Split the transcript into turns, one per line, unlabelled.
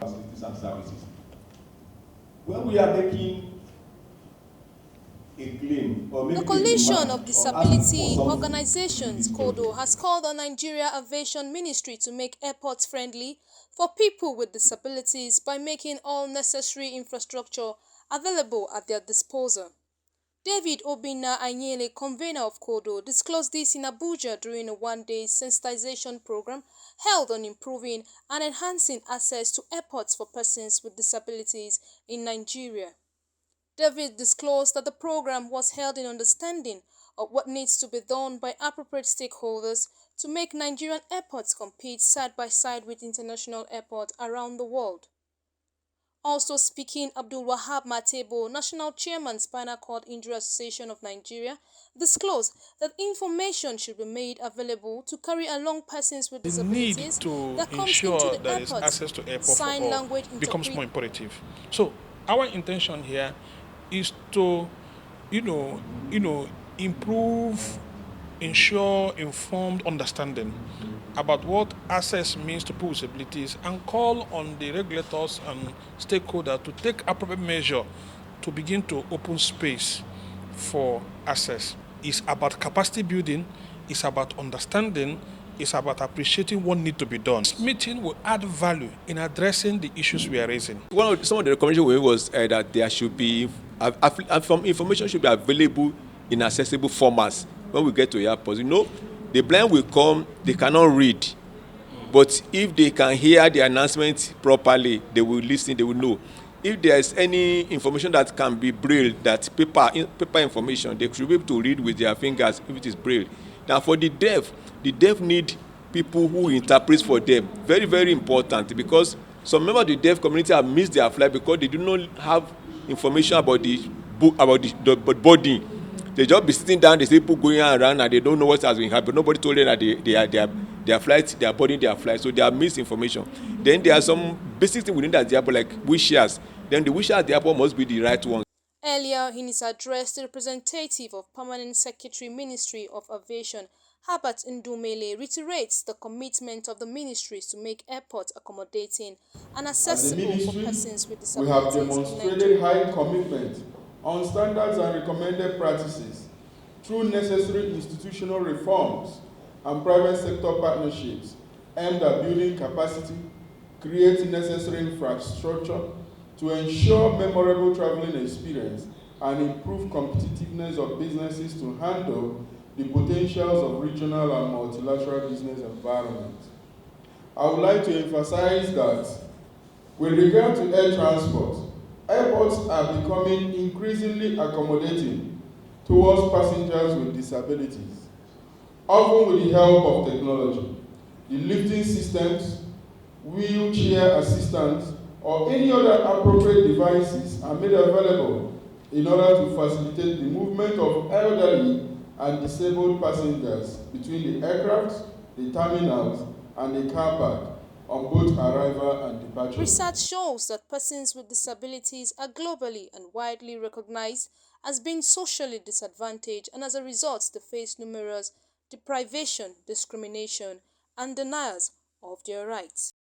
facilities and services. When we are making a claim or
The
making a
Coalition
demand
of
or asking for
Disability
something to
Organizations,
the
Codo,
government,
has called on Nigeria Aviation Ministry to make airports friendly for people with disabilities by making all necessary infrastructure available at their disposal. David Obinna Anyele, convener of Codo, disclosed this in Abuja during a one-day sensitization program held on improving and enhancing access to airports for persons with disabilities in Nigeria. David disclosed that the program was held in understanding of what needs to be done by appropriate stakeholders to make Nigerian airports compete side by side with international airports around the world. Also speaking, Abdul Wahab Matebo, National Chairman Spinal Cord Injury Association of Nigeria, disclosed that information should be made available to carry along persons with
The need
disabilities
to
that comes into
ensure
the
there is
airport.
access to airport for
Sign
all
language
becomes more
interpret.
imperative. So our intention here is to, you know, improve, ensure informed understanding about what access means to people with disabilities and call on the regulators and stakeholders to take appropriate measure to begin to open space for access. It's about capacity building, it's about understanding, it's about appreciating what needs to be done. This meeting will add value in addressing the issues we are raising.
Some of the recommendations we made was that there should be information should be available in accessible formats when we get to airports. You know, the blind will come, they cannot read, but if they can hear the announcement properly, they will listen, they will know. If there is any information that can be braille, that paper information, they should be able to read with their fingers if it is braille. Now for the deaf need people who interpret for them. Very, very important, because some members of the deaf community have missed their flight because they do not have information about the book, about the boarding. They just be sitting down, they see people going around and they don't know what has been happening. Nobody told them that their flight, they are boarding their flight, so they have missed information. Then there are some basic things within that airport, like wheelchairs. Then the wheelchair at the airport must be the right one.
Earlier in his address, the representative of Permanent Secretary Ministry of Aviation, Herbert Ndumele, reiterates the commitment of the ministries to make airports accommodating and
as the
accessible for
ministry,
persons with
we have
disabilities in
demonstrated
Nigeria.
high commitment on standards and recommended practices through necessary institutional reforms and private sector partnerships aimed at building capacity, creating necessary infrastructure to ensure memorable traveling experience and improve competitiveness of businesses to handle the potentials of regional and multilateral business environments. I would like to emphasize that with regard to air transport, airports are becoming increasingly accommodating towards passengers with disabilities, often with the help of technology. The lifting systems, wheelchair assistance, or any other appropriate devices are made available in order to facilitate the movement of elderly and disabled passengers between the aircraft, the terminals, and the car park on both arrival and departure.
Research shows that persons with disabilities are globally and widely recognized as being socially disadvantaged, and as a result they face numerous deprivation, discrimination, and denials of their rights.